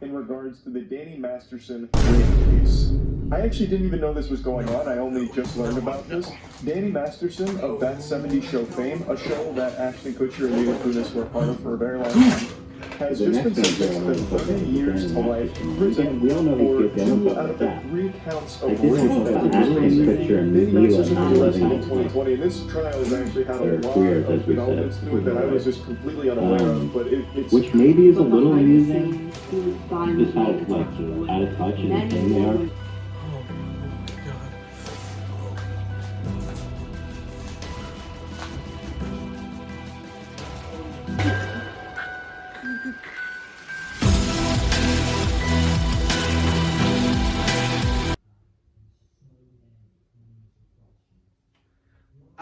in regards to the Danny Masterson rape case. I actually didn't even know this was going on. I only just learned about this. Danny Masterson of That 70s Show fame, a show that Ashton Kutcher and Mila Kunis were a part of for a very long time, has just been sentenced to 30 years to life in prison for 2 out of the 3 counts of rape. Danny Masterson was arrested in 2020, and this trial has actually had a lot of developments to it that I was just completely unaware of, but it's... Which maybe is a little amusing, just how, like, out of touch and thin they are.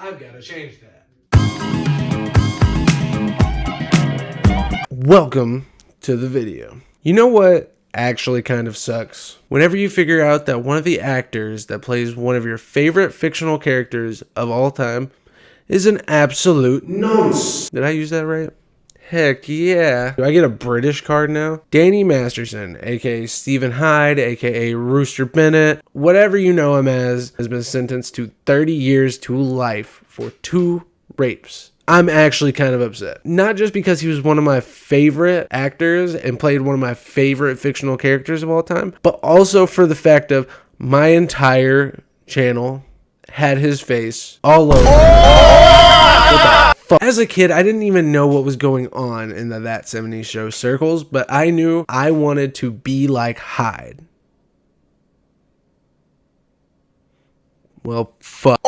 I've got to change that. Welcome to the video. You know what actually kind of sucks? Whenever you figure out that one of the actors that plays one of your favorite fictional characters of all time is an absolute nonce. Did I use that right? Heck yeah. Do I get a British card now? Danny Masterson, aka Stephen Hyde, aka Rooster Bennett, whatever you know him as, has been sentenced to 30 years to life for 2 rapes. I'm actually kind of upset. Not just because he was one of my favorite actors and played one of my favorite fictional characters of all time, but also for the fact of my entire channel had his face all over. As a kid, I didn't even know what was going on in the That 70s Show circles, but I knew I wanted to be like Hyde. Well, fuck.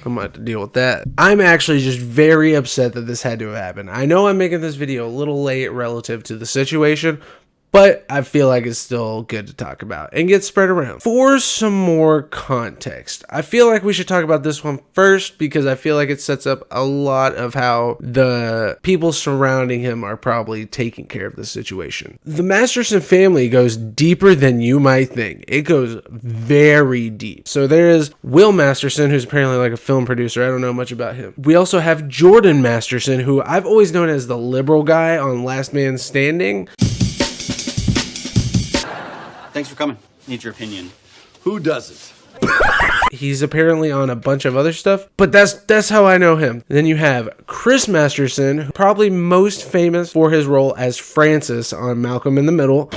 I'm gonna have to deal with that. I'm actually just very upset that this had to have happened. I know I'm making this video a little late relative to the situation, but I feel like it's still good to talk about and get spread around. For some more context, I feel like we should talk about this one first because I feel like it sets up a lot of how the people surrounding him are probably taking care of the situation. The Masterson family goes deeper than you might think. It goes very deep. So there is Will Masterson, who's apparently like a film producer. I don't know much about him. We also have Jordan Masterson, who I've always known as the liberal guy on Last Man Standing. Thanks for coming. Need your opinion. Who doesn't? He's apparently on a bunch of other stuff, but that's how I know him. Then you have Chris Masterson, probably most famous for his role as Francis on Malcolm in the Middle.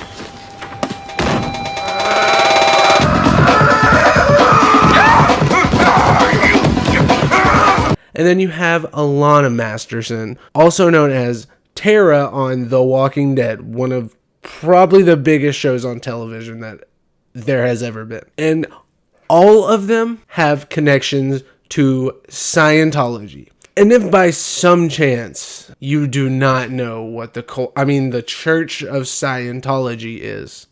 And then you have Alana Masterson, also known as Tara on The Walking Dead, one of probably the biggest shows on television that there has ever been. And all of them have connections to Scientology. And if by some chance you do not know what the Church of Scientology is,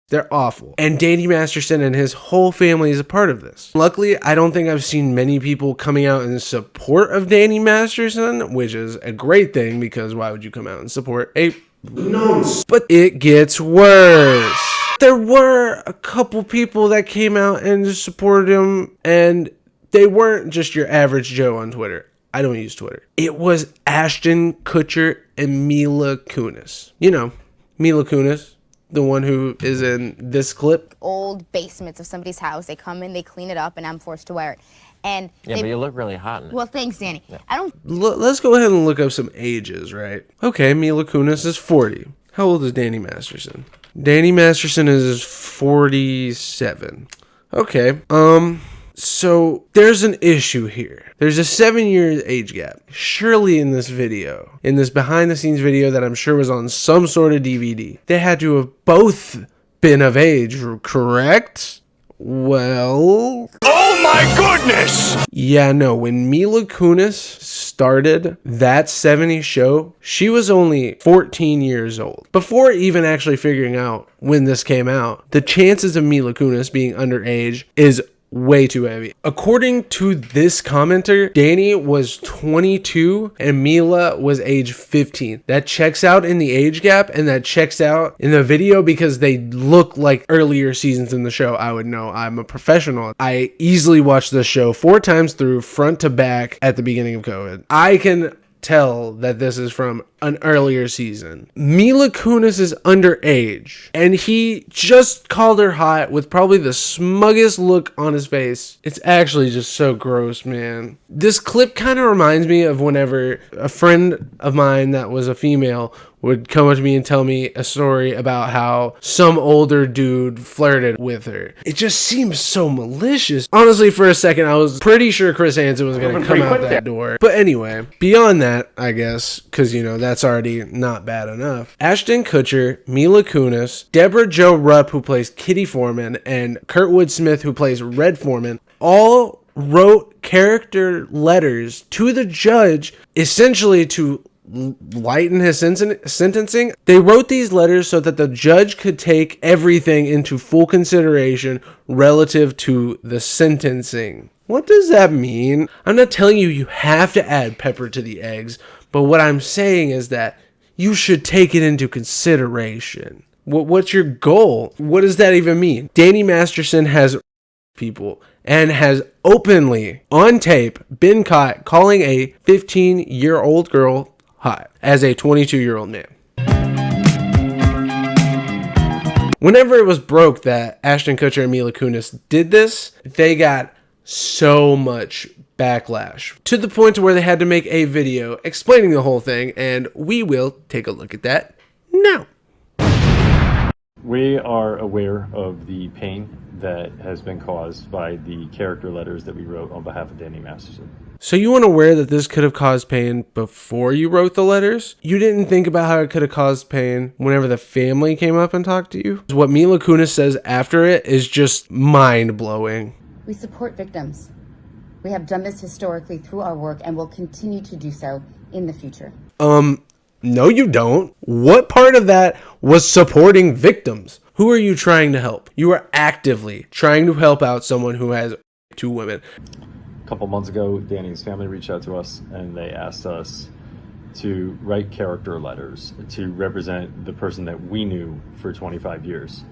they're awful. And Danny Masterson and his whole family is a part of this. Luckily, I don't think I've seen many people coming out in support of Danny Masterson, which is a great thing because why would you come out and support a nonce? But it gets worse. There were a couple people that came out and supported him, and they weren't just your average Joe on Twitter. I don't use Twitter. It was Ashton Kutcher and Mila Kunis. You know, Mila Kunis. The one who is in this clip. Old basements of somebody's house. They come in, they clean it up, and I'm forced to wear it. And yeah, but you look really hot in it. Well, thanks, Danny. Yeah. Let's go ahead and look up some ages, right? Okay, Mila Kunis is 40. How old is Danny Masterson? Danny Masterson is 47. Okay. So there's an issue here. There's a 7-year age gap. Surely in this video, in this behind the scenes video that I'm sure was on some sort of DVD, they had to have both been of age, correct? Well... Oh my goodness! Yeah, no, when Mila Kunis started That 70s Show, she was only 14 years old. Before even actually figuring out when this came out, the chances of Mila Kunis being underage is way too heavy. According to this commenter, Danny was 22 and Mila was age 15. That checks out in the age gap, and that checks out in the video because they look like earlier seasons in the show. I would know. I'm a professional. I easily watched the show 4 times through, front to back, at the beginning of COVID. I can tell that this is from an earlier season. Mila Kunis is underage, and he just called her hot with probably the smuggest look on his face. It's actually just so gross, man. This clip kind of reminds me of whenever a friend of mine that was a female would come up to me and tell me a story about how some older dude flirted with her. It just seems so malicious. Honestly, for a second, I was pretty sure Chris Hansen was going to come out that door. But anyway, beyond that, I guess, because, you know, that's already not bad enough. Ashton Kutcher, Mila Kunis, Deborah Jo Rupp, who plays Kitty Foreman, and Kurtwood Smith, who plays Red Foreman, all wrote character letters to the judge, essentially to lighten his sentencing. They wrote these letters so that the judge could take everything into full consideration relative to the sentencing. What does that mean? I'm not telling you have to add pepper to the eggs, but what I'm saying is that you should take it into consideration. What's your goal? What does that even mean? Danny Masterson has people and has openly on tape been caught calling a 15-year-old girl hot as a 22-year-old man. Whenever it was broke that Ashton Kutcher and Mila Kunis did this, they got so much backlash to the point to where they had to make a video explaining the whole thing, and we will take a look at that now. We are aware of the pain that has been caused by the character letters that we wrote on behalf of Danny Masterson. So you weren't aware that this could have caused pain before you wrote the letters? You didn't think about how it could have caused pain whenever the family came up and talked to you? What Mila Kunis says after it is just mind-blowing. We support victims. We have done this historically through our work and will continue to do so in the future. No, you don't. What part of that was supporting victims? Who are you trying to help? You are actively trying to help out someone who has 2 women. A couple months ago, Danny's family reached out to us and they asked us to write character letters to represent the person that we knew for 25 years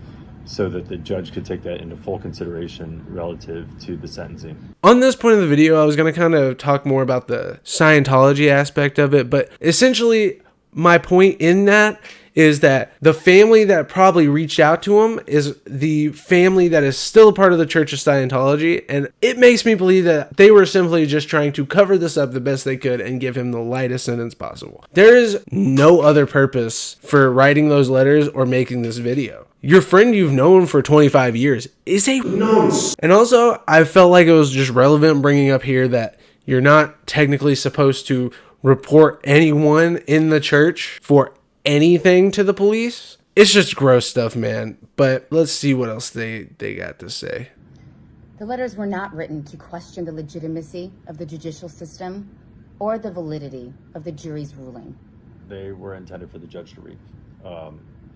so that the judge could take that into full consideration relative to the sentencing. On this point of the video, I was going to kind of talk more about the Scientology aspect of it, but essentially my point in that is that the family that probably reached out to him is the family that is still a part of the Church of Scientology, and it makes me believe that they were simply just trying to cover this up the best they could and give him the lightest sentence possible. There is no other purpose for writing those letters or making this video. Your friend you've known for 25 years is a nonce. And also, I felt like it was just relevant bringing up here that you're not technically supposed to report anyone in the church for anything to the police. It's just gross stuff, man. But let's see what else they got to say. The letters were not written to question the legitimacy of the judicial system or the validity of the jury's ruling. They were intended for the judge to read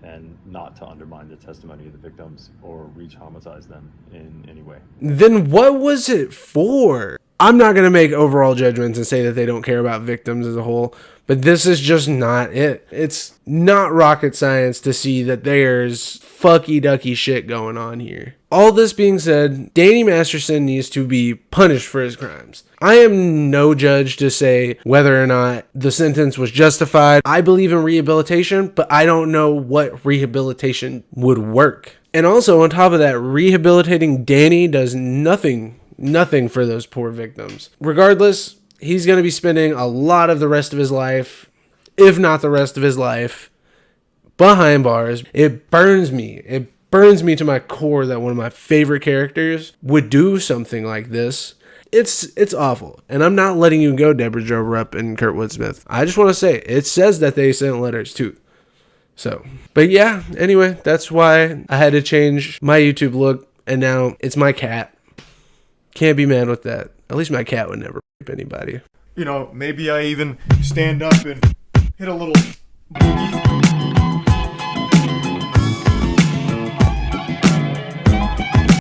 and not to undermine the testimony of the victims or re-traumatize them in any way. Then what was it for? I'm not going to make overall judgments and say that they don't care about victims as a whole, but this is just not it. It's not rocket science to see that there's fucky-ducky shit going on here. All this being said, Danny Masterson needs to be punished for his crimes. I am no judge to say whether or not the sentence was justified. I believe in rehabilitation, but I don't know what rehabilitation would work. And also, on top of that, rehabilitating Danny does nothing for those poor victims. Regardless, he's going to be spending a lot of the rest of his life, if not the rest of his life, behind bars. It burns me. It burns me to my core that one of my favorite characters would do something like this. It's awful. And I'm not letting you go, Deborah Jo Rupp and Kurtwood Smith. I just want to say, it says that they sent letters too. So, but yeah, anyway, that's why I had to change my YouTube look, and now it's my cat. Can't be mad with that. At least my cat would never rape anybody. You know, maybe I even stand up and hit a little boogie.